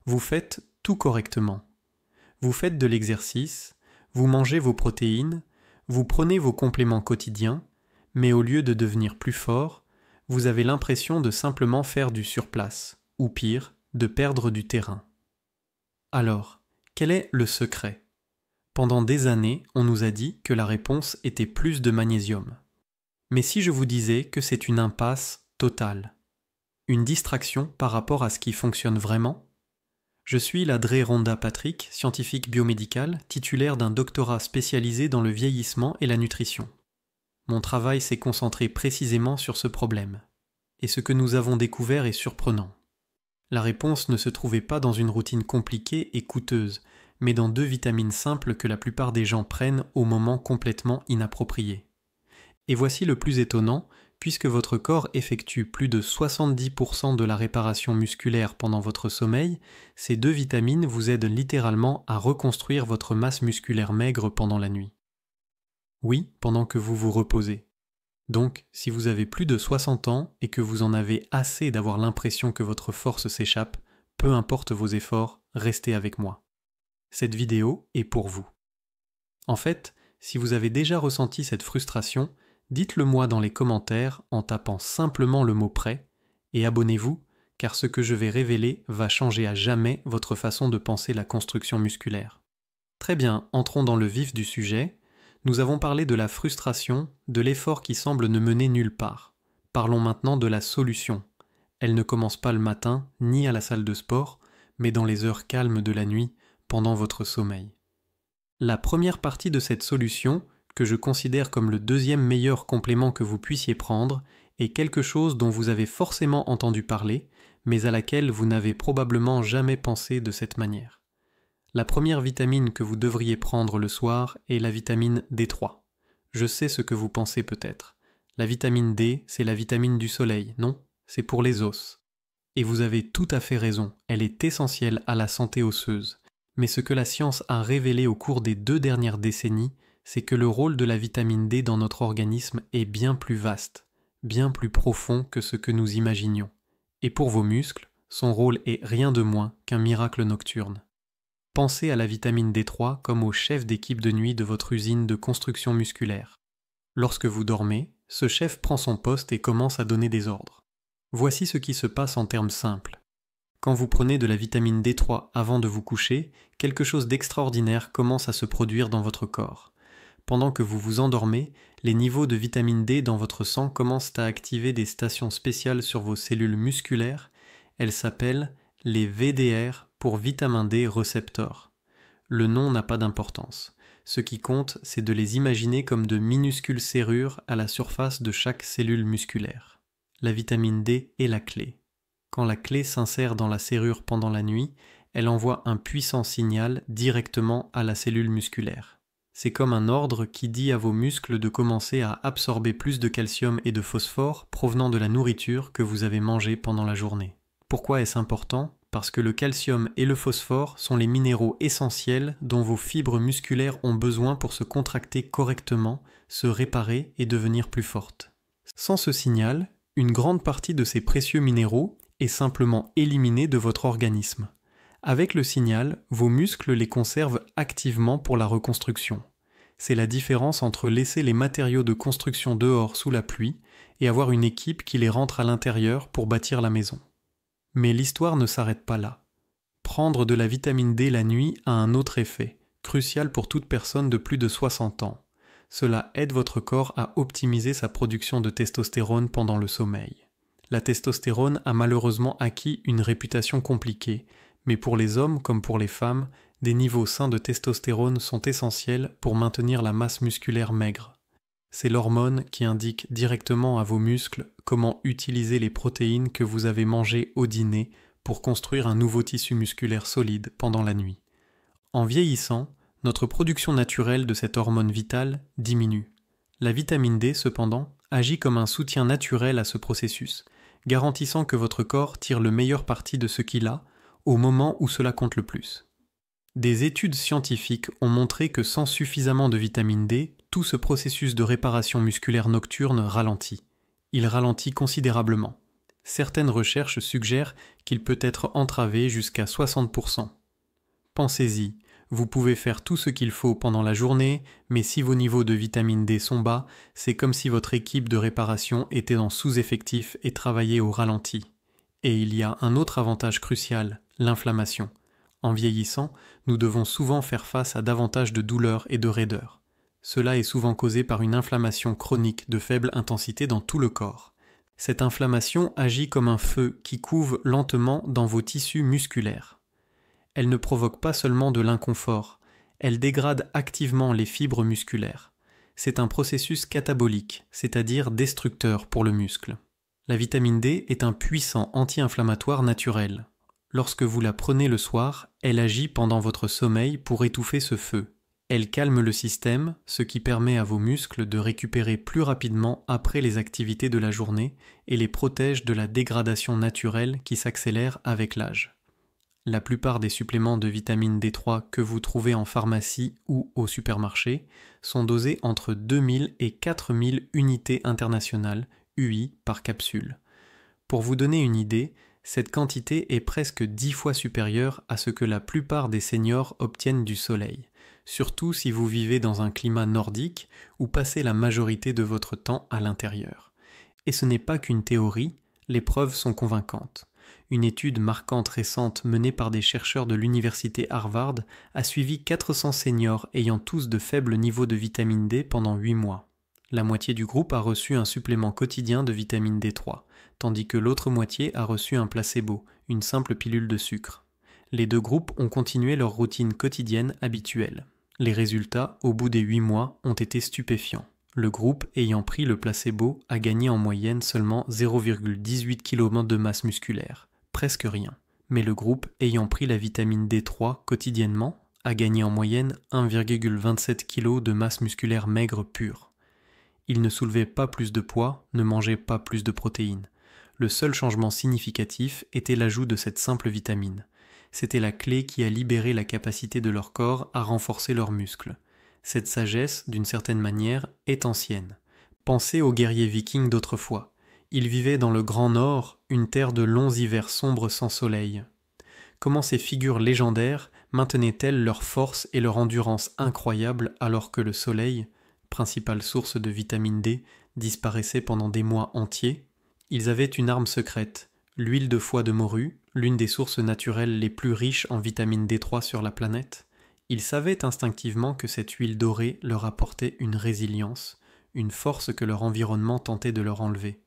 Vous faites tout correctement. Vous faites de l'exercice, vous mangez vos protéines, vous prenez vos compléments quotidiens, mais au lieu de devenir plus fort, vous avez l'impression de simplement faire du surplace, ou pire, de perdre du terrain. Alors, quel est le secret ? Pendant des années, on nous a dit que la réponse était plus de magnésium. Mais si je vous disais que c'est une impasse totale, une distraction par rapport à ce qui fonctionne vraiment ? Je suis Ladré Ronda Patrick, scientifique biomédical, titulaire d'un doctorat spécialisé dans le vieillissement et la nutrition. Mon travail s'est concentré précisément sur ce problème. Et ce que nous avons découvert est surprenant. La réponse ne se trouvait pas dans une routine compliquée et coûteuse, mais dans 2 vitamines simples que la plupart des gens prennent au moment complètement inapproprié. Et voici le plus étonnant, puisque votre corps effectue plus de 70% de la réparation musculaire pendant votre sommeil, ces 2 vitamines vous aident littéralement à reconstruire votre masse musculaire maigre pendant la nuit. Oui, pendant que vous vous reposez. Donc, si vous avez plus de 60 ans et que vous en avez assez d'avoir l'impression que votre force s'échappe, peu importe vos efforts, restez avec moi. Cette vidéo est pour vous. En fait, si vous avez déjà ressenti cette frustration, dites-le moi dans les commentaires en tapant simplement le mot « prêt » et abonnez-vous, car ce que je vais révéler va changer à jamais votre façon de penser la construction musculaire. Très bien, entrons dans le vif du sujet. Nous avons parlé de la frustration, de l'effort qui semble ne mener nulle part. Parlons maintenant de la solution. Elle ne commence pas le matin, ni à la salle de sport, mais dans les heures calmes de la nuit, pendant votre sommeil. La première partie de cette solution, que je considère comme le 2e meilleur complément que vous puissiez prendre, est quelque chose dont vous avez forcément entendu parler, mais à laquelle vous n'avez probablement jamais pensé de cette manière. La première vitamine que vous devriez prendre le soir est la vitamine D3. Je sais ce que vous pensez peut-être. La vitamine D, c'est la vitamine du soleil, non ? C'est pour les os. Et vous avez tout à fait raison, elle est essentielle à la santé osseuse. Mais ce que la science a révélé au cours des 2 dernières décennies, c'est que le rôle de la vitamine D dans notre organisme est bien plus vaste, bien plus profond que ce que nous imaginions. Et pour vos muscles, son rôle est rien de moins qu'un miracle nocturne. Pensez à la vitamine D3 comme au chef d'équipe de nuit de votre usine de construction musculaire. Lorsque vous dormez, ce chef prend son poste et commence à donner des ordres. Voici ce qui se passe en termes simples. Quand vous prenez de la vitamine D3 avant de vous coucher, quelque chose d'extraordinaire commence à se produire dans votre corps. Pendant que vous vous endormez, les niveaux de vitamine D dans votre sang commencent à activer des stations spéciales sur vos cellules musculaires. Elles s'appellent les VDR pour Vitamin D Receptor. Le nom n'a pas d'importance. Ce qui compte, c'est de les imaginer comme de minuscules serrures à la surface de chaque cellule musculaire. La vitamine D est la clé. Quand la clé s'insère dans la serrure pendant la nuit, elle envoie un puissant signal directement à la cellule musculaire. C'est comme un ordre qui dit à vos muscles de commencer à absorber plus de calcium et de phosphore provenant de la nourriture que vous avez mangée pendant la journée. Pourquoi est-ce important ? Parce que le calcium et le phosphore sont les minéraux essentiels dont vos fibres musculaires ont besoin pour se contracter correctement, se réparer et devenir plus fortes. Sans ce signal, une grande partie de ces précieux minéraux est simplement éliminée de votre organisme. Avec le signal, vos muscles les conservent activement pour la reconstruction. C'est la différence entre laisser les matériaux de construction dehors sous la pluie et avoir une équipe qui les rentre à l'intérieur pour bâtir la maison. Mais l'histoire ne s'arrête pas là. Prendre de la vitamine D la nuit a un autre effet, crucial pour toute personne de plus de 60 ans. Cela aide votre corps à optimiser sa production de testostérone pendant le sommeil. La testostérone a malheureusement acquis une réputation compliquée, mais pour les hommes comme pour les femmes, des niveaux sains de testostérone sont essentiels pour maintenir la masse musculaire maigre. C'est l'hormone qui indique directement à vos muscles comment utiliser les protéines que vous avez mangées au dîner pour construire un nouveau tissu musculaire solide pendant la nuit. En vieillissant, notre production naturelle de cette hormone vitale diminue. La vitamine D, cependant, agit comme un soutien naturel à ce processus, garantissant que votre corps tire le meilleur parti de ce qu'il a au moment où cela compte le plus. Des études scientifiques ont montré que sans suffisamment de vitamine D, tout ce processus de réparation musculaire nocturne ralentit. Il ralentit considérablement. Certaines recherches suggèrent qu'il peut être entravé jusqu'à 60%. Pensez-y, vous pouvez faire tout ce qu'il faut pendant la journée, mais si vos niveaux de vitamine D sont bas, c'est comme si votre équipe de réparation était en sous-effectif et travaillait au ralenti. Et il y a un autre avantage crucial, l'inflammation. En vieillissant, nous devons souvent faire face à davantage de douleurs et de raideurs. Cela est souvent causé par une inflammation chronique de faible intensité dans tout le corps. Cette inflammation agit comme un feu qui couve lentement dans vos tissus musculaires. Elle ne provoque pas seulement de l'inconfort, elle dégrade activement les fibres musculaires. C'est un processus catabolique, c'est-à-dire destructeur pour le muscle. La vitamine D est un puissant anti-inflammatoire naturel. Lorsque vous la prenez le soir, elle agit pendant votre sommeil pour étouffer ce feu. Elle calme le système, ce qui permet à vos muscles de récupérer plus rapidement après les activités de la journée et les protège de la dégradation naturelle qui s'accélère avec l'âge. La plupart des suppléments de vitamine D3 que vous trouvez en pharmacie ou au supermarché sont dosés entre 2000 et 4000 unités internationales UI par capsule. Pour vous donner une idée, cette quantité est presque 10 fois supérieure à ce que la plupart des seniors obtiennent du soleil, surtout si vous vivez dans un climat nordique ou passez la majorité de votre temps à l'intérieur. Et ce n'est pas qu'une théorie, les preuves sont convaincantes. Une étude marquante récente menée par des chercheurs de l'université Harvard a suivi 400 seniors ayant tous de faibles niveaux de vitamine D pendant 8 mois. La moitié du groupe a reçu un supplément quotidien de vitamine D3, tandis que l'autre moitié a reçu un placebo, une simple pilule de sucre. Les deux groupes ont continué leur routine quotidienne habituelle. Les résultats, au bout des 8 mois, ont été stupéfiants. Le groupe ayant pris le placebo a gagné en moyenne seulement 0,18 kg de masse musculaire, presque rien. Mais le groupe ayant pris la vitamine D3 quotidiennement a gagné en moyenne 1,27 kg de masse musculaire maigre pure. Ils ne soulevaient pas plus de poids, ne mangeaient pas plus de protéines. Le seul changement significatif était l'ajout de cette simple vitamine. C'était la clé qui a libéré la capacité de leur corps à renforcer leurs muscles. Cette sagesse, d'une certaine manière, est ancienne. Pensez aux guerriers vikings d'autrefois. Ils vivaient dans le Grand Nord, une terre de longs hivers sombres sans soleil. Comment ces figures légendaires maintenaient-elles leur force et leur endurance incroyables alors que le soleil, principale source de vitamine D, disparaissait pendant des mois entiers? Ils avaient une arme secrète, l'huile de foie de morue, l'une des sources naturelles les plus riches en vitamine D3 sur la planète. Ils savaient instinctivement que cette huile dorée leur apportait une résilience, une force que leur environnement tentait de leur enlever.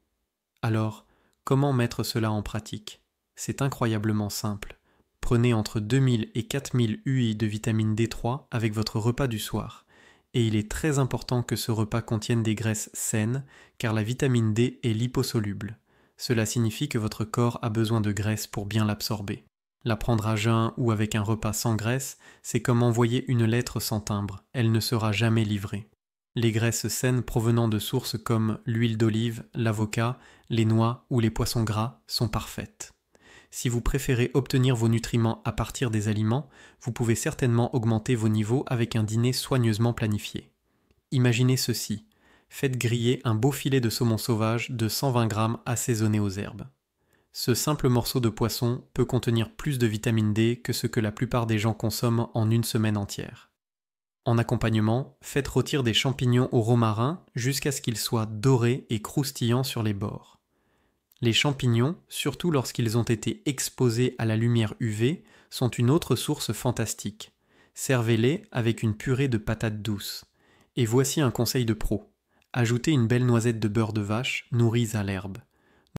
Alors, comment mettre cela en pratique? C'est incroyablement simple. Prenez entre 2000 et 4000 UI de vitamine D3 avec votre repas du soir. Et il est très important que ce repas contienne des graisses saines, car la vitamine D est liposoluble. Cela signifie que votre corps a besoin de graisse pour bien l'absorber. La prendre à jeun ou avec un repas sans graisse, c'est comme envoyer une lettre sans timbre, elle ne sera jamais livrée. Les graisses saines provenant de sources comme l'huile d'olive, l'avocat, les noix ou les poissons gras sont parfaites. Si vous préférez obtenir vos nutriments à partir des aliments, vous pouvez certainement augmenter vos niveaux avec un dîner soigneusement planifié. Imaginez ceci, faites griller un beau filet de saumon sauvage de 120 g assaisonné aux herbes. Ce simple morceau de poisson peut contenir plus de vitamine D que ce que la plupart des gens consomment en une semaine entière. En accompagnement, faites rôtir des champignons au romarin jusqu'à ce qu'ils soient dorés et croustillants sur les bords. Les champignons, surtout lorsqu'ils ont été exposés à la lumière UV, sont une autre source fantastique. Servez-les avec une purée de patates douces. Et voici un conseil de pro. Ajoutez une belle noisette de beurre de vache nourrie à l'herbe.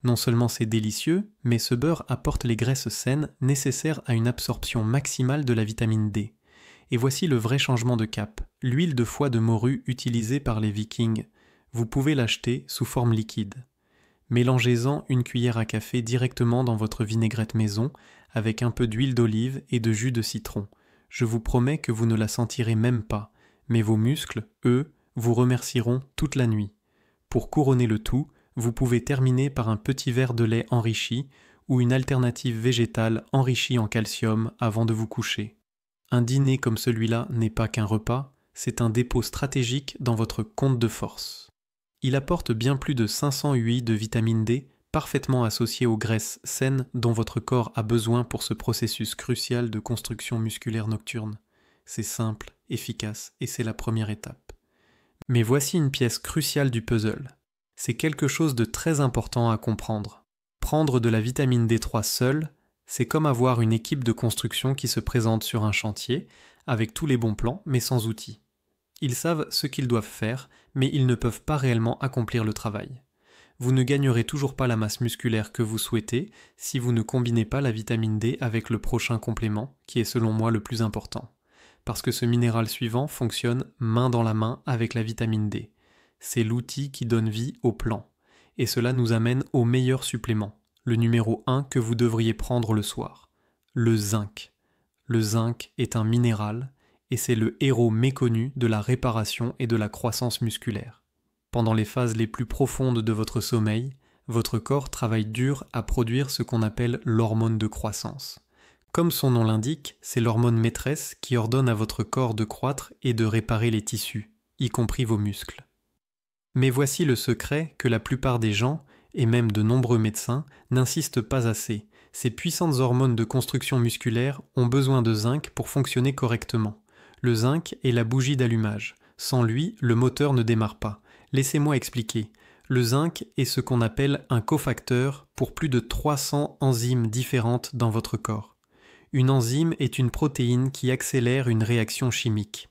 Non seulement c'est délicieux, mais ce beurre apporte les graisses saines nécessaires à une absorption maximale de la vitamine D. Et voici le vrai changement de cap, l'huile de foie de morue utilisée par les Vikings. Vous pouvez l'acheter sous forme liquide. Mélangez-en une cuillère à café directement dans votre vinaigrette maison avec un peu d'huile d'olive et de jus de citron. Je vous promets que vous ne la sentirez même pas, mais vos muscles, eux, vous remercieront toute la nuit. Pour couronner le tout, vous pouvez terminer par un petit verre de lait enrichi ou une alternative végétale enrichie en calcium avant de vous coucher. Un dîner comme celui-là n'est pas qu'un repas, c'est un dépôt stratégique dans votre compte de force. Il apporte bien plus de 500 UI de vitamine D parfaitement associé aux graisses saines dont votre corps a besoin pour ce processus crucial de construction musculaire nocturne. C'est simple, efficace, et c'est la première étape. Mais voici une pièce cruciale du puzzle. C'est quelque chose de très important à comprendre. Prendre de la vitamine D3 seule, c'est comme avoir une équipe de construction qui se présente sur un chantier, avec tous les bons plans, mais sans outils. Ils savent ce qu'ils doivent faire, mais ils ne peuvent pas réellement accomplir le travail. Vous ne gagnerez toujours pas la masse musculaire que vous souhaitez si vous ne combinez pas la vitamine D avec le prochain complément, qui est selon moi le plus important. Parce que ce minéral suivant fonctionne main dans la main avec la vitamine D. C'est l'outil qui donne vie au plan. Et cela nous amène au meilleur supplément, le numéro 1 que vous devriez prendre le soir, le zinc. Le zinc est un minéral et c'est le héros méconnu de la réparation et de la croissance musculaire. Pendant les phases les plus profondes de votre sommeil, votre corps travaille dur à produire ce qu'on appelle l'hormone de croissance. Comme son nom l'indique, c'est l'hormone maîtresse qui ordonne à votre corps de croître et de réparer les tissus, y compris vos muscles. Mais voici le secret que la plupart des gens, et même de nombreux médecins, n'insistent pas assez. Ces puissantes hormones de construction musculaire ont besoin de zinc pour fonctionner correctement. Le zinc est la bougie d'allumage. Sans lui, le moteur ne démarre pas. Laissez-moi expliquer. Le zinc est ce qu'on appelle un cofacteur pour plus de 300 enzymes différentes dans votre corps. Une enzyme est une protéine qui accélère une réaction chimique.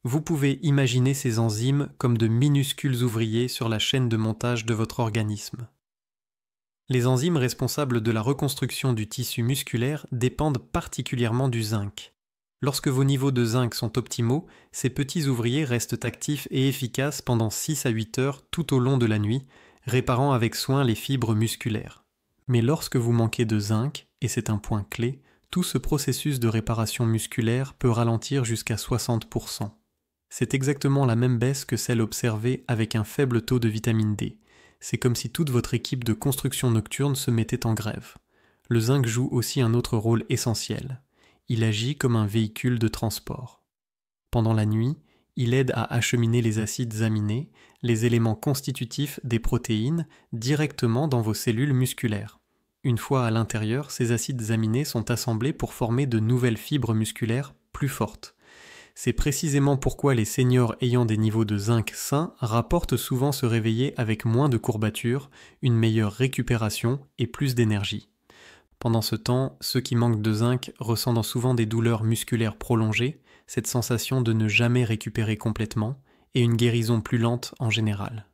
Vous pouvez imaginer ces enzymes comme de minuscules ouvriers sur la chaîne de montage de votre organisme. Les enzymes responsables de la reconstruction du tissu musculaire dépendent particulièrement du zinc. Lorsque vos niveaux de zinc sont optimaux, ces petits ouvriers restent actifs et efficaces pendant 6 à 8 heures tout au long de la nuit, réparant avec soin les fibres musculaires. Mais lorsque vous manquez de zinc, et c'est un point clé, tout ce processus de réparation musculaire peut ralentir jusqu'à 60%. C'est exactement la même baisse que celle observée avec un faible taux de vitamine D. C'est comme si toute votre équipe de construction nocturne se mettait en grève. Le zinc joue aussi un autre rôle essentiel. Il agit comme un véhicule de transport. Pendant la nuit, il aide à acheminer les acides aminés, les éléments constitutifs des protéines, directement dans vos cellules musculaires. Une fois à l'intérieur, ces acides aminés sont assemblés pour former de nouvelles fibres musculaires plus fortes. C'est précisément pourquoi les seniors ayant des niveaux de zinc sains rapportent souvent se réveiller avec moins de courbatures, une meilleure récupération et plus d'énergie. Pendant ce temps, ceux qui manquent de zinc ressentent souvent des douleurs musculaires prolongées, cette sensation de ne jamais récupérer complètement, et une guérison plus lente en général.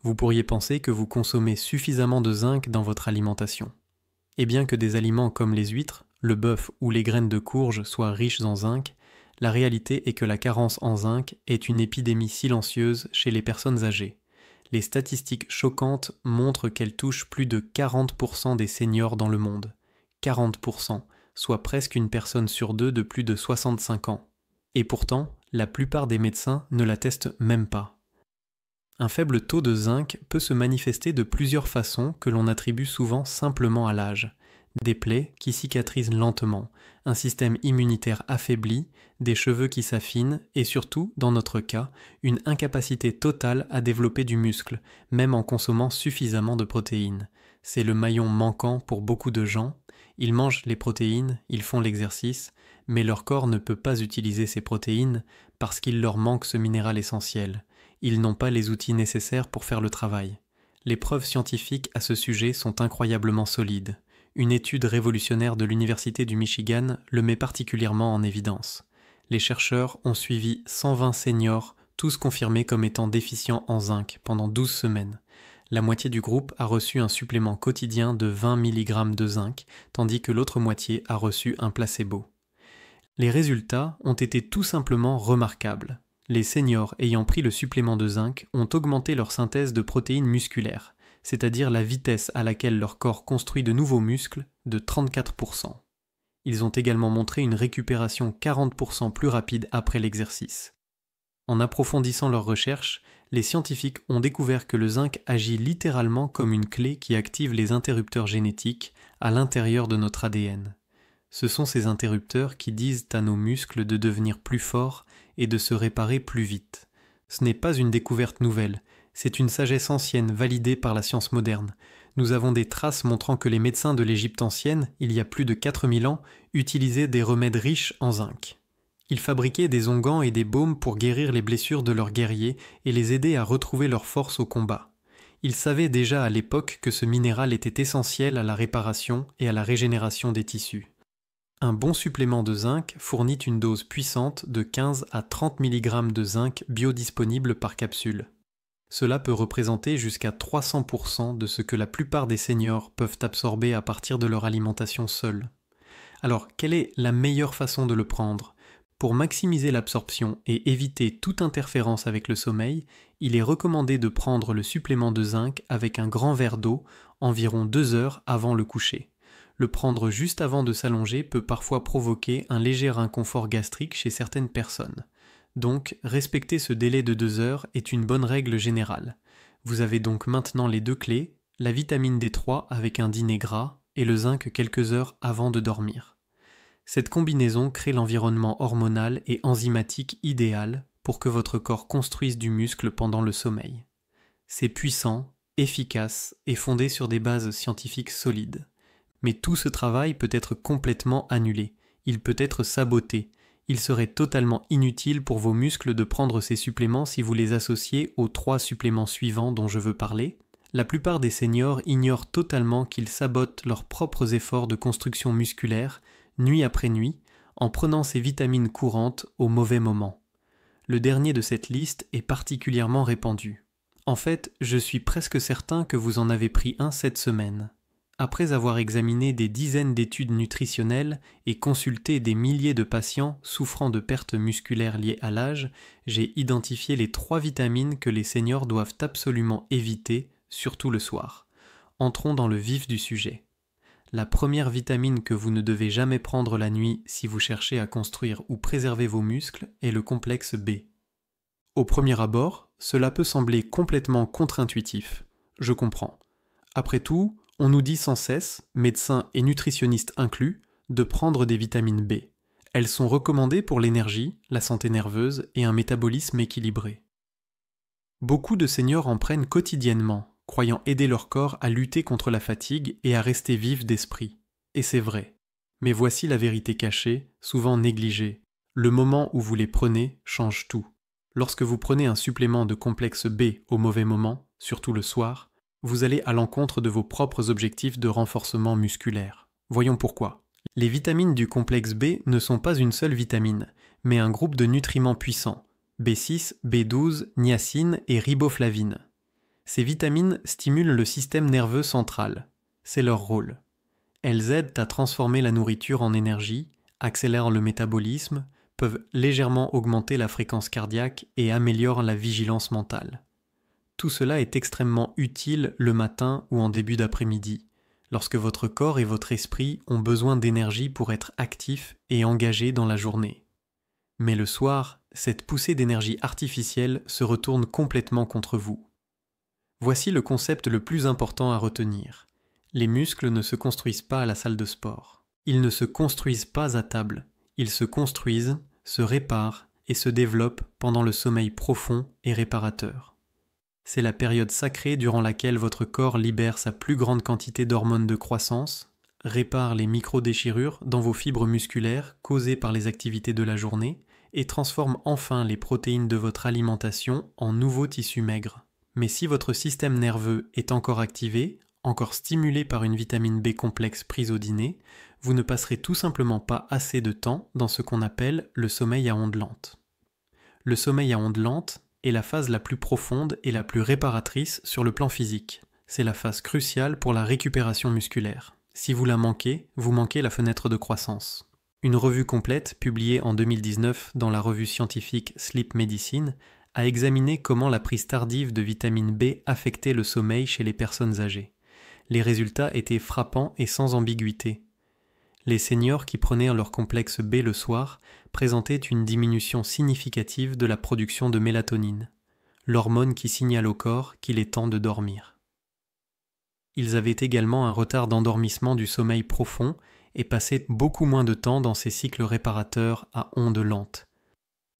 Vous pourriez penser que vous consommez suffisamment de zinc dans votre alimentation. Et bien que des aliments comme les huîtres, le bœuf ou les graines de courge soient riches en zinc, la réalité est que la carence en zinc est une épidémie silencieuse chez les personnes âgées. Les statistiques choquantes montrent qu'elle touche plus de 40% des seniors dans le monde. 40%, soit presque une personne sur deux de plus de 65 ans. Et pourtant, la plupart des médecins ne l'attestent même pas. Un faible taux de zinc peut se manifester de plusieurs façons que l'on attribue souvent simplement à l'âge. Des plaies qui cicatrisent lentement, un système immunitaire affaibli, des cheveux qui s'affinent et surtout, dans notre cas, une incapacité totale à développer du muscle, même en consommant suffisamment de protéines. C'est le maillon manquant pour beaucoup de gens. Ils mangent les protéines, ils font l'exercice, mais leur corps ne peut pas utiliser ces protéines parce qu'il leur manque ce minéral essentiel. Ils n'ont pas les outils nécessaires pour faire le travail. Les preuves scientifiques à ce sujet sont incroyablement solides. Une étude révolutionnaire de l'Université du Michigan le met particulièrement en évidence. Les chercheurs ont suivi 120 seniors, tous confirmés comme étant déficients en zinc pendant 12 semaines. La moitié du groupe a reçu un supplément quotidien de 20 mg de zinc, tandis que l'autre moitié a reçu un placebo. Les résultats ont été tout simplement remarquables. Les seniors ayant pris le supplément de zinc ont augmenté leur synthèse de protéines musculaires, c'est-à-dire la vitesse à laquelle leur corps construit de nouveaux muscles, de 34%. Ils ont également montré une récupération 40% plus rapide après l'exercice. En approfondissant leurs recherches, les scientifiques ont découvert que le zinc agit littéralement comme une clé qui active les interrupteurs génétiques à l'intérieur de notre ADN. Ce sont ces interrupteurs qui disent à nos muscles de devenir plus forts et de se réparer plus vite. Ce n'est pas une découverte nouvelle, c'est une sagesse ancienne validée par la science moderne. Nous avons des traces montrant que les médecins de l'Égypte ancienne, il y a plus de 4000 ans, utilisaient des remèdes riches en zinc. Ils fabriquaient des onguents et des baumes pour guérir les blessures de leurs guerriers et les aider à retrouver leur force au combat. Ils savaient déjà à l'époque que ce minéral était essentiel à la réparation et à la régénération des tissus. Un bon supplément de zinc fournit une dose puissante de 15 à 30 mg de zinc biodisponible par capsule. Cela peut représenter jusqu'à 300% de ce que la plupart des seniors peuvent absorber à partir de leur alimentation seule. Alors, quelle est la meilleure façon de le prendre ? Pour maximiser l'absorption et éviter toute interférence avec le sommeil, il est recommandé de prendre le supplément de zinc avec un grand verre d'eau environ 2 heures avant le coucher. Le prendre juste avant de s'allonger peut parfois provoquer un léger inconfort gastrique chez certaines personnes. Donc, respecter ce délai de 2 heures est une bonne règle générale. Vous avez donc maintenant les deux clés, la vitamine D3 avec un dîner gras et le zinc quelques heures avant de dormir. Cette combinaison crée l'environnement hormonal et enzymatique idéal pour que votre corps construise du muscle pendant le sommeil. C'est puissant, efficace et fondé sur des bases scientifiques solides. Mais tout ce travail peut être complètement annulé, il peut être saboté. Il serait totalement inutile pour vos muscles de prendre ces suppléments si vous les associez aux 3 suppléments suivants dont je veux parler. La plupart des seniors ignorent totalement qu'ils sabotent leurs propres efforts de construction musculaire, nuit après nuit, en prenant ces vitamines courantes au mauvais moment. Le dernier de cette liste est particulièrement répandu. En fait, je suis presque certain que vous en avez pris un cette semaine. Après avoir examiné des dizaines d'études nutritionnelles et consulté des milliers de patients souffrant de pertes musculaires liées à l'âge, j'ai identifié les 3 vitamines que les seniors doivent absolument éviter, surtout le soir. Entrons dans le vif du sujet. La première vitamine que vous ne devez jamais prendre la nuit si vous cherchez à construire ou préserver vos muscles est le complexe B. Au premier abord, cela peut sembler complètement contre-intuitif. Je comprends. Après tout, on nous dit sans cesse, médecins et nutritionnistes inclus, de prendre des vitamines B. Elles sont recommandées pour l'énergie, la santé nerveuse et un métabolisme équilibré. Beaucoup de seniors en prennent quotidiennement, croyant aider leur corps à lutter contre la fatigue et à rester vifs d'esprit. Et c'est vrai. Mais voici la vérité cachée, souvent négligée. Le moment où vous les prenez change tout. Lorsque vous prenez un supplément de complexe B au mauvais moment, surtout le soir, vous allez à l'encontre de vos propres objectifs de renforcement musculaire. Voyons pourquoi. Les vitamines du complexe B ne sont pas une seule vitamine, mais un groupe de nutriments puissants, B6, B12, niacine et riboflavine. Ces vitamines stimulent le système nerveux central. C'est leur rôle. Elles aident à transformer la nourriture en énergie, accélèrent le métabolisme, peuvent légèrement augmenter la fréquence cardiaque et améliorent la vigilance mentale. Tout cela est extrêmement utile le matin ou en début d'après-midi, lorsque votre corps et votre esprit ont besoin d'énergie pour être actifs et engagés dans la journée. Mais le soir, cette poussée d'énergie artificielle se retourne complètement contre vous. Voici le concept le plus important à retenir. Les muscles ne se construisent pas à la salle de sport. Ils ne se construisent pas à table. Ils se construisent, se réparent et se développent pendant le sommeil profond et réparateur. C'est la période sacrée durant laquelle votre corps libère sa plus grande quantité d'hormones de croissance, répare les micro-déchirures dans vos fibres musculaires causées par les activités de la journée et transforme enfin les protéines de votre alimentation en nouveaux tissus maigres. Mais si votre système nerveux est encore activé, encore stimulé par une vitamine B complexe prise au dîner, vous ne passerez tout simplement pas assez de temps dans ce qu'on appelle le sommeil à ondes lentes. Le sommeil à ondes lentes est la phase la plus profonde et la plus réparatrice sur le plan physique. C'est la phase cruciale pour la récupération musculaire. Si vous la manquez, vous manquez la fenêtre de croissance. Une revue complète, publiée en 2019 dans la revue scientifique Sleep Medicine, a examiné comment la prise tardive de vitamine B affectait le sommeil chez les personnes âgées. Les résultats étaient frappants et sans ambiguïté. Les seniors qui prenaient leur complexe B le soir présentaient une diminution significative de la production de mélatonine, l'hormone qui signale au corps qu'il est temps de dormir. Ils avaient également un retard d'endormissement du sommeil profond et passaient beaucoup moins de temps dans ces cycles réparateurs à ondes lentes.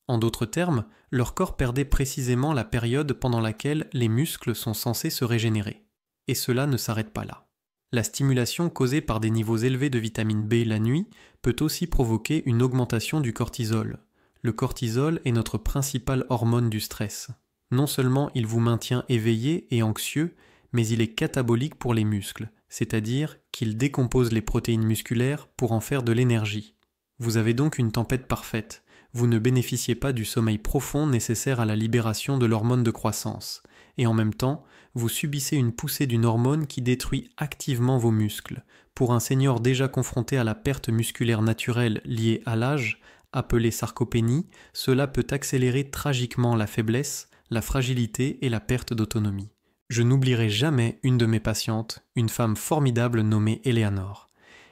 En d'autres termes, leur corps perdait précisément la période pendant laquelle les muscles sont censés se régénérer. et cela ne s'arrête pas là. La stimulation causée par des niveaux élevés de vitamine B la nuit peut aussi provoquer une augmentation du cortisol. Le cortisol est notre principale hormone du stress. Non seulement il vous maintient éveillé et anxieux, mais il est catabolique pour les muscles, c'est-à-dire qu'il décompose les protéines musculaires pour en faire de l'énergie. Vous avez donc une tempête parfaite. Vous ne bénéficiez pas du sommeil profond nécessaire à la libération de l'hormone de croissance. Et en même temps, vous subissez une poussée d'une hormone qui détruit activement vos muscles. Pour un senior déjà confronté à la perte musculaire naturelle liée à l'âge, appelée sarcopénie, cela peut accélérer tragiquement la faiblesse, la fragilité et la perte d'autonomie. Je n'oublierai jamais une de mes patientes, une femme formidable nommée Eleanor.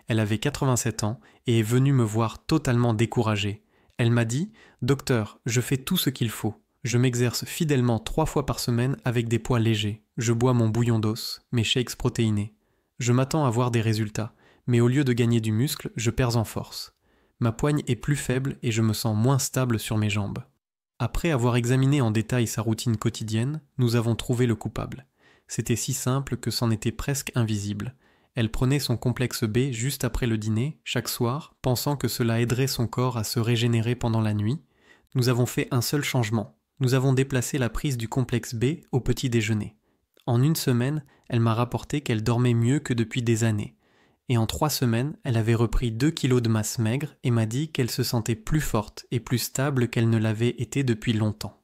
Elle avait 87 ans et est venue me voir totalement découragée. Elle m'a dit « Docteur, je fais tout ce qu'il faut. Je m'exerce fidèlement 3 fois par semaine avec des poids légers. Je bois mon bouillon d'os, mes shakes protéinés. Je m'attends à voir des résultats, mais au lieu de gagner du muscle, je perds en force. Ma poigne est plus faible et je me sens moins stable sur mes jambes. » Après avoir examiné en détail sa routine quotidienne, nous avons trouvé le coupable. C'était si simple que c'en était presque invisible. Elle prenait son complexe B juste après le dîner, chaque soir, pensant que cela aiderait son corps à se régénérer pendant la nuit. Nous avons fait un seul changement. Nous avons déplacé la prise du complexe B au petit déjeuner. En 1 semaine, elle m'a rapporté qu'elle dormait mieux que depuis des années. Et en 3 semaines, elle avait repris 2 kilos de masse maigre et m'a dit qu'elle se sentait plus forte et plus stable qu'elle ne l'avait été depuis longtemps.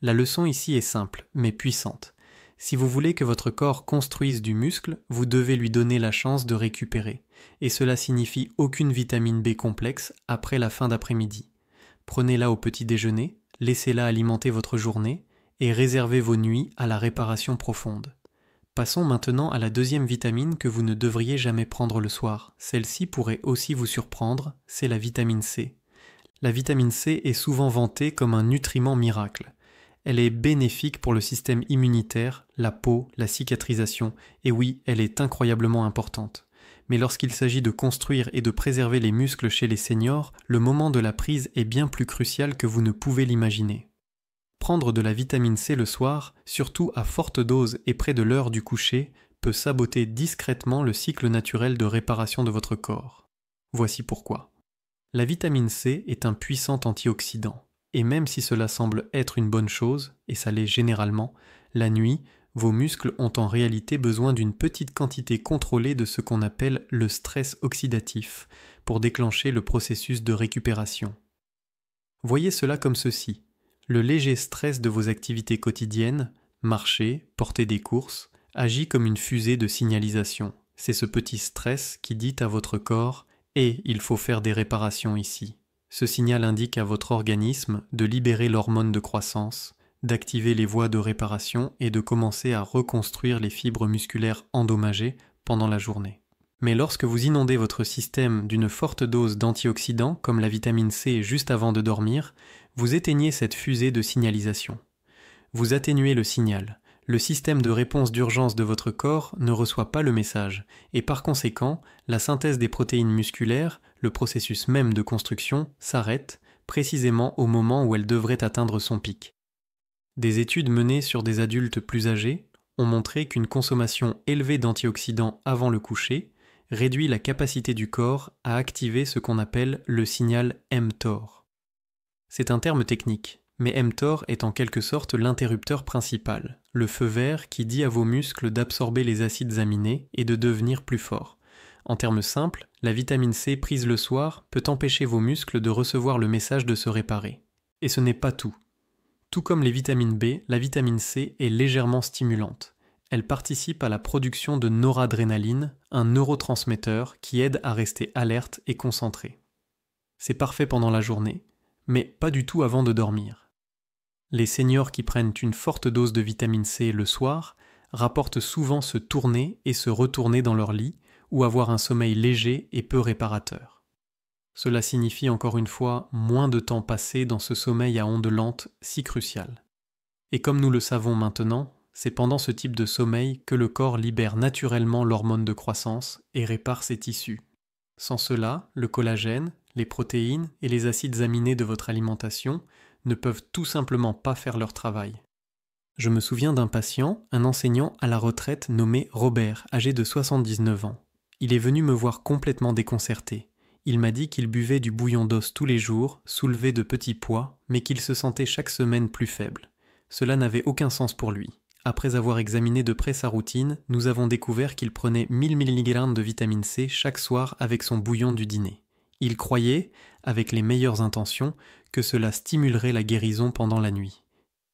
La leçon ici est simple, mais puissante. Si vous voulez que votre corps construise du muscle, vous devez lui donner la chance de récupérer. Et cela signifie aucune vitamine B complexe après la fin d'après-midi. Prenez-la au petit déjeuner, laissez-la alimenter votre journée et réservez vos nuits à la réparation profonde. Passons maintenant à la deuxième vitamine que vous ne devriez jamais prendre le soir. Celle-ci pourrait aussi vous surprendre, c'est la vitamine C. La vitamine C est souvent vantée comme un nutriment miracle. Elle est bénéfique pour le système immunitaire, la peau, la cicatrisation, et oui, elle est incroyablement importante. Mais lorsqu'il s'agit de construire et de préserver les muscles chez les seniors, le moment de la prise est bien plus crucial que vous ne pouvez l'imaginer. Prendre de la vitamine C le soir, surtout à forte dose et près de l'heure du coucher, peut saboter discrètement le cycle naturel de réparation de votre corps. Voici pourquoi. La vitamine C est un puissant antioxydant, et même si cela semble être une bonne chose, et ça l'est généralement, la nuit, vos muscles ont en réalité besoin d'une petite quantité contrôlée de ce qu'on appelle le stress oxydatif, pour déclencher le processus de récupération. Voyez cela comme ceci. Le léger stress de vos activités quotidiennes, marcher, porter des courses, agit comme une fusée de signalisation. C'est ce petit stress qui dit à votre corps « Et il faut faire des réparations ici ». Ce signal indique à votre organisme de libérer l'hormone de croissance, d'activer les voies de réparation et de commencer à reconstruire les fibres musculaires endommagées pendant la journée. Mais lorsque vous inondez votre système d'une forte dose d'antioxydants comme la vitamine C juste avant de dormir, vous éteignez cette fusée de signalisation. Vous atténuez le signal. Le système de réponse d'urgence de votre corps ne reçoit pas le message, et par conséquent, la synthèse des protéines musculaires, le processus même de construction, s'arrête, précisément au moment où elle devrait atteindre son pic. Des études menées sur des adultes plus âgés ont montré qu'une consommation élevée d'antioxydants avant le coucher réduit la capacité du corps à activer ce qu'on appelle le signal mTOR. C'est un terme technique, mais mTOR est en quelque sorte l'interrupteur principal, le feu vert qui dit à vos muscles d'absorber les acides aminés et de devenir plus forts. En termes simples, la vitamine C prise le soir peut empêcher vos muscles de recevoir le message de se réparer. Et ce n'est pas tout. Tout comme les vitamines B, la vitamine C est légèrement stimulante. Elle participe à la production de noradrénaline, un neurotransmetteur qui aide à rester alerte et concentré. C'est parfait pendant la journée, mais pas du tout avant de dormir. Les seniors qui prennent une forte dose de vitamine C le soir rapportent souvent se tourner et se retourner dans leur lit ou avoir un sommeil léger et peu réparateur. Cela signifie encore une fois moins de temps passé dans ce sommeil à ondes lentes si crucial. Et comme nous le savons maintenant, c'est pendant ce type de sommeil que le corps libère naturellement l'hormone de croissance et répare ses tissus. Sans cela, le collagène, les protéines et les acides aminés de votre alimentation ne peuvent tout simplement pas faire leur travail. Je me souviens d'un patient, un enseignant à la retraite nommé Robert, âgé de 79 ans. Il est venu me voir complètement déconcerté. Il m'a dit qu'il buvait du bouillon d'os tous les jours, soulevait de petits poids, mais qu'il se sentait chaque semaine plus faible. Cela n'avait aucun sens pour lui. Après avoir examiné de près sa routine, nous avons découvert qu'il prenait 1000 mg de vitamine C chaque soir avec son bouillon du dîner. Il croyait, avec les meilleures intentions, que cela stimulerait la guérison pendant la nuit.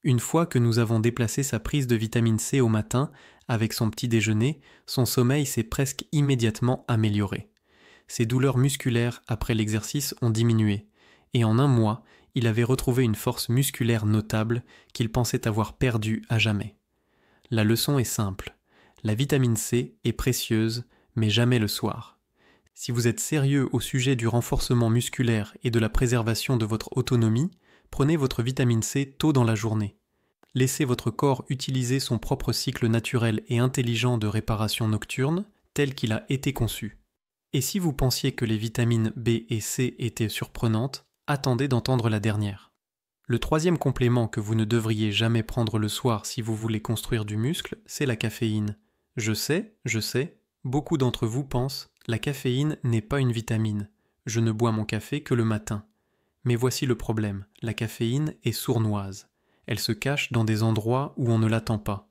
Une fois que nous avons déplacé sa prise de vitamine C au matin, avec son petit déjeuner, son sommeil s'est presque immédiatement amélioré. Ses douleurs musculaires après l'exercice ont diminué, et en un mois, il avait retrouvé une force musculaire notable qu'il pensait avoir perdue à jamais. La leçon est simple. La vitamine C est précieuse, mais jamais le soir. Si vous êtes sérieux au sujet du renforcement musculaire et de la préservation de votre autonomie, prenez votre vitamine C tôt dans la journée. Laissez votre corps utiliser son propre cycle naturel et intelligent de réparation nocturne, tel qu'il a été conçu. Et si vous pensiez que les vitamines B et C étaient surprenantes, attendez d'entendre la dernière. Le troisième complément que vous ne devriez jamais prendre le soir si vous voulez construire du muscle, c'est la caféine. Je sais, beaucoup d'entre vous pensent « la caféine n'est pas une vitamine, je ne bois mon café que le matin ». Mais voici le problème, la caféine est sournoise. Elle se cache dans des endroits où on ne l'attend pas.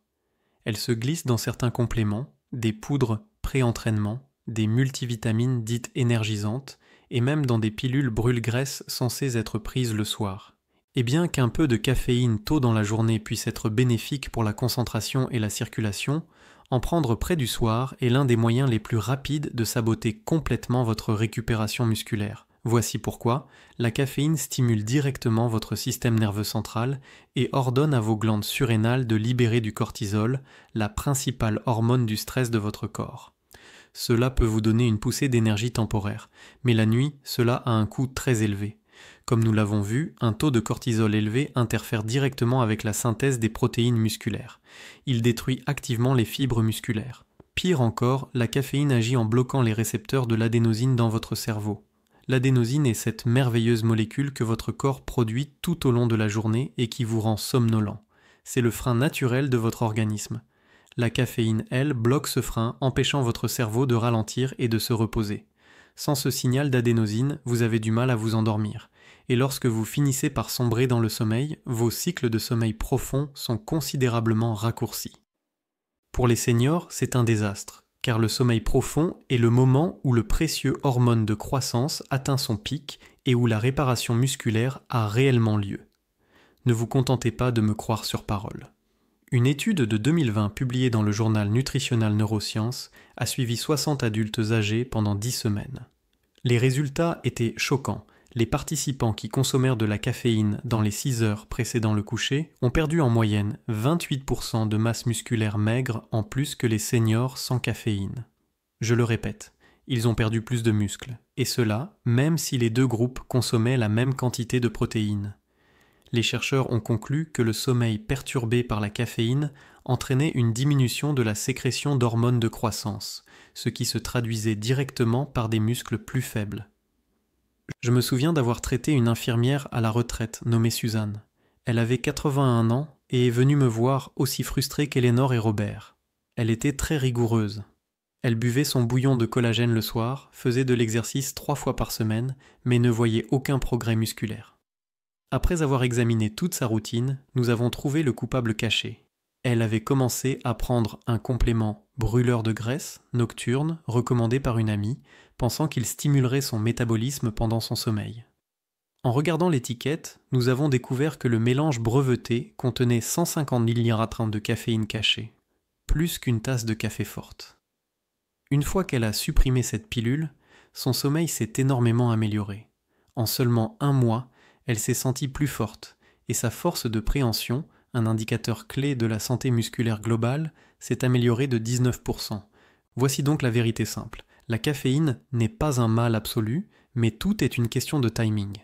Elle se glisse dans certains compléments, des poudres pré-entraînement, des multivitamines dites énergisantes, et même dans des pilules brûle-graisse censées être prises le soir. Et bien qu'un peu de caféine tôt dans la journée puisse être bénéfique pour la concentration et la circulation, en prendre près du soir est l'un des moyens les plus rapides de saboter complètement votre récupération musculaire. Voici pourquoi la caféine stimule directement votre système nerveux central et ordonne à vos glandes surrénales de libérer du cortisol, la principale hormone du stress de votre corps. Cela peut vous donner une poussée d'énergie temporaire, mais la nuit, cela a un coût très élevé. Comme nous l'avons vu, un taux de cortisol élevé interfère directement avec la synthèse des protéines musculaires. Il détruit activement les fibres musculaires. Pire encore, la caféine agit en bloquant les récepteurs de l'adénosine dans votre cerveau. L'adénosine est cette merveilleuse molécule que votre corps produit tout au long de la journée et qui vous rend somnolent. C'est le frein naturel de votre organisme. La caféine, elle, bloque ce frein, empêchant votre cerveau de ralentir et de se reposer. Sans ce signal d'adénosine, vous avez du mal à vous endormir. Et lorsque vous finissez par sombrer dans le sommeil, vos cycles de sommeil profond sont considérablement raccourcis. Pour les seniors, c'est un désastre, car le sommeil profond est le moment où le précieux hormone de croissance atteint son pic et où la réparation musculaire a réellement lieu. Ne vous contentez pas de me croire sur parole. Une étude de 2020 publiée dans le journal Nutritional Neuroscience a suivi 60 adultes âgés pendant 10 semaines. Les résultats étaient choquants. Les participants qui consommèrent de la caféine dans les 6 heures précédant le coucher ont perdu en moyenne 28% de masse musculaire maigre en plus que les seniors sans caféine. Je le répète, ils ont perdu plus de muscles, et cela même si les deux groupes consommaient la même quantité de protéines. Les chercheurs ont conclu que le sommeil perturbé par la caféine entraînait une diminution de la sécrétion d'hormones de croissance, ce qui se traduisait directement par des muscles plus faibles. Je me souviens d'avoir traité une infirmière à la retraite nommée Suzanne. Elle avait 81 ans et est venue me voir aussi frustrée qu'Elénore et Robert. Elle était très rigoureuse. Elle buvait son bouillon de collagène le soir, faisait de l'exercice 3 fois par semaine, mais ne voyait aucun progrès musculaire. Après avoir examiné toute sa routine, nous avons trouvé le coupable caché. Elle avait commencé à prendre un complément brûleur de graisse, nocturne, recommandé par une amie, pensant qu'il stimulerait son métabolisme pendant son sommeil. En regardant l'étiquette, nous avons découvert que le mélange breveté contenait 150 mg de caféine cachée, plus qu'une tasse de café forte. Une fois qu'elle a supprimé cette pilule, son sommeil s'est énormément amélioré. En seulement 1 mois, elle s'est sentie plus forte, et sa force de préhension, un indicateur clé de la santé musculaire globale, s'est améliorée de 19%. Voici donc la vérité simple. La caféine n'est pas un mal absolu, mais tout est une question de timing.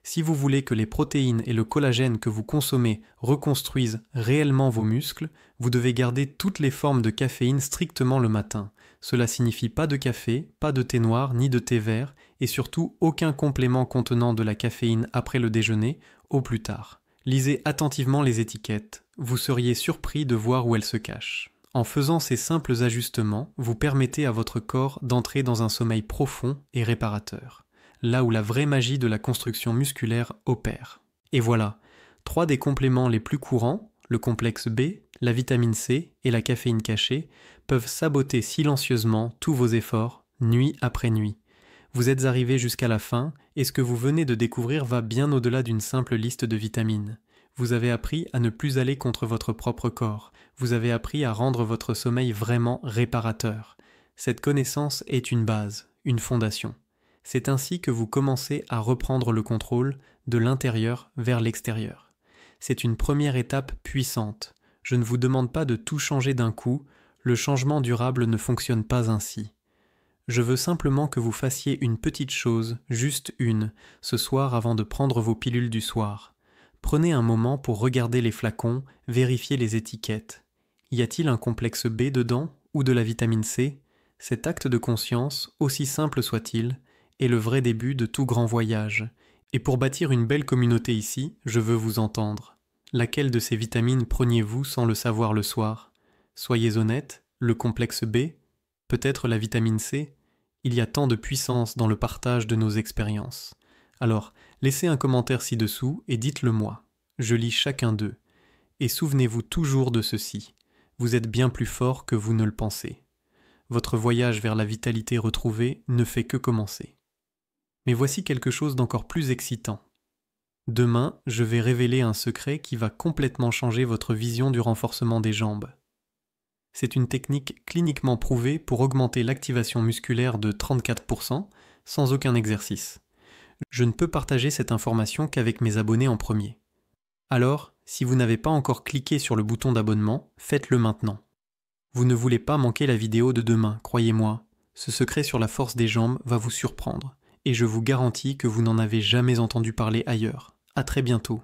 Si vous voulez que les protéines et le collagène que vous consommez reconstruisent réellement vos muscles, vous devez garder toutes les formes de caféine strictement le matin. Cela signifie pas de café, pas de thé noir ni de thé vert, et surtout aucun complément contenant de la caféine après le déjeuner, au plus tard. Lisez attentivement les étiquettes, Vous seriez surpris de voir où elle se cache. En faisant ces simples ajustements, vous permettez à votre corps d'entrer dans un sommeil profond et réparateur, là où la vraie magie de la construction musculaire opère. Et voilà, 3 des compléments les plus courants, le complexe B, la vitamine C et la caféine cachée, peuvent saboter silencieusement tous vos efforts, nuit après nuit. Vous êtes arrivé jusqu'à la fin, et ce que vous venez de découvrir va bien au-delà d'une simple liste de vitamines. Vous avez appris à ne plus aller contre votre propre corps. Vous avez appris à rendre votre sommeil vraiment réparateur. Cette connaissance est une base, une fondation. C'est ainsi que vous commencez à reprendre le contrôle de l'intérieur vers l'extérieur. C'est une première étape puissante. Je ne vous demande pas de tout changer d'un coup, le changement durable ne fonctionne pas ainsi. Je veux simplement que vous fassiez une petite chose, juste une, ce soir avant de prendre vos pilules du soir. Prenez un moment pour regarder les flacons, vérifier les étiquettes. Y a-t-il un complexe B dedans ou de la vitamine C? Cet acte de conscience, aussi simple soit-il, est le vrai début de tout grand voyage. Et pour bâtir une belle communauté ici, je veux vous entendre. Laquelle de ces vitamines preniez-vous sans le savoir le soir? Soyez honnête, le complexe B? Peut-être la vitamine C? Il y a tant de puissance dans le partage de nos expériences. Alors, laissez un commentaire ci-dessous et dites-le moi. Je lis chacun d'eux. Et souvenez-vous toujours de ceci. Vous êtes bien plus fort que vous ne le pensez. Votre voyage vers la vitalité retrouvée ne fait que commencer. Mais voici quelque chose d'encore plus excitant. Demain, je vais révéler un secret qui va complètement changer votre vision du renforcement des jambes. C'est une technique cliniquement prouvée pour augmenter l'activation musculaire de 34% sans aucun exercice. Je ne peux partager cette information qu'avec mes abonnés en premier. Alors, si vous n'avez pas encore cliqué sur le bouton d'abonnement, faites-le maintenant. Vous ne voulez pas manquer la vidéo de demain, croyez-moi. Ce secret sur la force des jambes va vous surprendre, et je vous garantis que vous n'en avez jamais entendu parler ailleurs. À très bientôt.